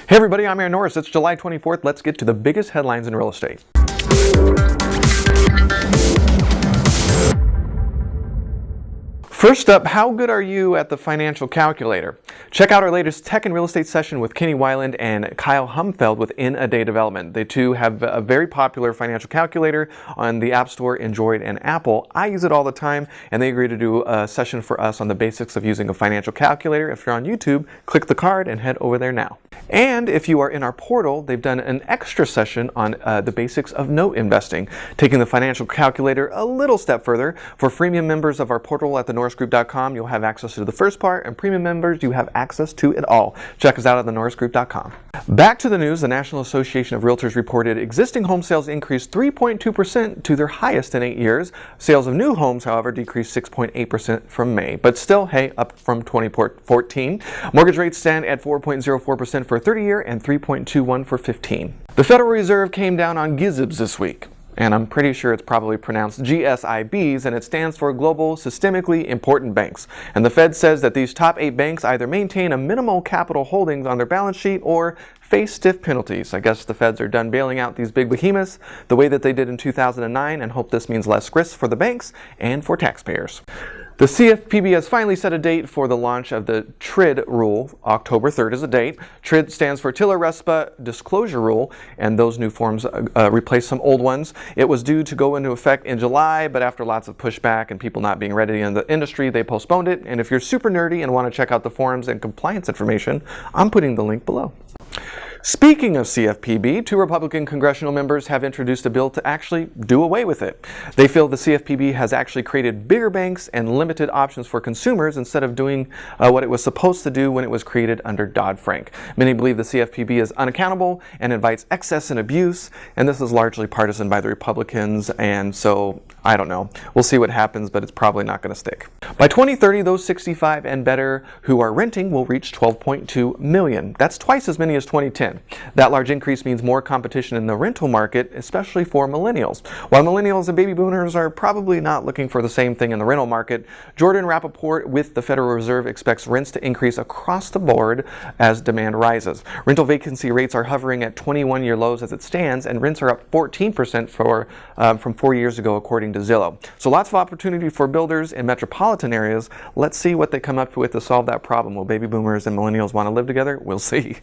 Hey everybody, I'm Aaron Norris. It's July 24th. Let's get to the biggest headlines in real estate. First up, how good are you at the financial calculator? Check out our latest tech and real estate session with Kenny Weiland and Kyle Humfeld with In a Day Development. They too have a very popular financial calculator on the App Store, Android, and Apple. I use it all the time, and they agreed to do a session for us on the basics of using a financial calculator. If you're on YouTube, click the card and head over there now. And if you are in our portal, they've done an extra session on the basics of note investing, taking the financial calculator a little step further. For freemium members of our portal at thenorrisgroup.com, you'll have access to the first part, and premium members, you have access to it all. Check us out at thenorrisgroup.com. Back to the news, the National Association of Realtors reported existing home sales increased 3.2% to their highest in 8 years. Sales of new homes, however, decreased 6.8% from May, but still, hey, up from 2014. Mortgage rates stand at 4.04% for 30-year and 3.21 for 15. The Federal Reserve came down on GSIBs this week, and I'm pretty sure it's probably pronounced GSIBs, and it stands for Global Systemically Important Banks. And the Fed says that these top 8 banks either maintain a minimal capital holdings on their balance sheet or face stiff penalties. I guess the Feds are done bailing out these big behemoths the way that they did in 2009 and hope this means less risk for the banks and for taxpayers. The CFPB has finally set a date for the launch of the TRID rule. October 3rd is a date. TRID stands for Tiller Respa Disclosure Rule, and those new forms replace some old ones. It was due to go into effect in July, but after lots of pushback and people not being ready in the industry, they postponed it. And if you're super nerdy and want to check out the forms and compliance information, I'm putting the link below. Speaking of CFPB, 2 Republican congressional members have introduced a bill to actually do away with it. They feel the CFPB has actually created bigger banks and limited options for consumers instead of doing what it was supposed to do when it was created under Dodd-Frank. Many believe the CFPB is unaccountable and invites excess and abuse, and this is largely partisan by the Republicans, and so I don't know. We'll see what happens, but it's probably not going to stick. By 2030, those 65 and better who are renting will reach 12.2 million. That's twice as many as 2010. That large increase means more competition in the rental market, especially for millennials. While millennials and baby boomers are probably not looking for the same thing in the rental market, Jordan Rappaport with the Federal Reserve expects rents to increase across the board as demand rises. Rental vacancy rates are hovering at 21-year lows as it stands, and rents are up 14% from 4 years ago, according to Zillow. So lots of opportunity for builders in metropolitan areas. Let's see what they come up with to solve that problem. Will baby boomers and millennials want to live together? We'll see.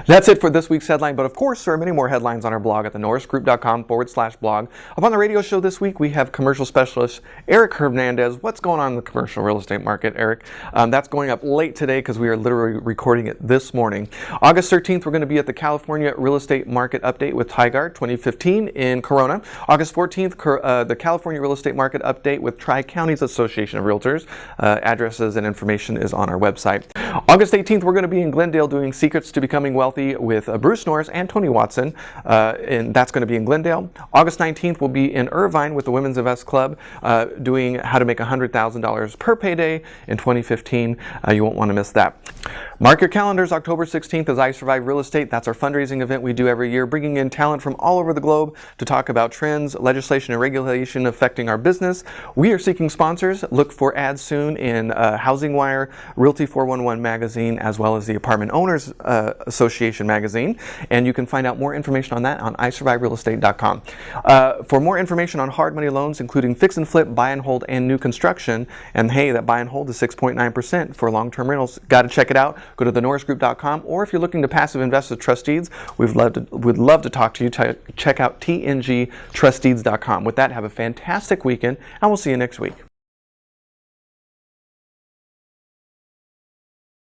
That's it for this week's headline, but of course there are many more headlines on our blog at thenorrisgroup.com/blog. Up on the radio show this week, we have commercial specialist Erik Hernandez. What's going on in the commercial real estate market, Erik? That's going up late today because we are literally recording it this morning. August 13th, we're going to be at the California Real Estate Market Update with TIGAR 2015 in Corona. August 14th, the California Real Estate Market Update with Tri-Counties Association of Realtors. Addresses and information is on our website. August 18th, we're going to be in Glendale doing Secrets to Becoming Wealthy with Bruce Norris and Tony Watson, and that's going to be in Glendale. August 19th, we'll be in Irvine with the Women's Invest Club doing how to make $100,000 per payday in 2015. You won't want to miss that. Mark your calendars. October 16th is I Survive Real Estate. That's our fundraising event we do every year, bringing in talent from all over the globe to talk about trends, legislation, and regulation affecting our business. We are seeking sponsors. Look for ads soon in Housing Wire, Realty 411 magazine, as well as the Apartment Owners Association magazine, and you can find out more information on that on isurviverealestate.com. For more information on hard money loans, including fix and flip, buy and hold, and new construction, and hey, that buy and hold is 6.9% for long-term rentals. Got to check it out. Go to thenorrisgroup.com, or if you're looking to passive invest with trust deeds, we'd love to talk to you. Check out tngtrustdeeds.com. With that, have a fantastic weekend, and we'll see you next week.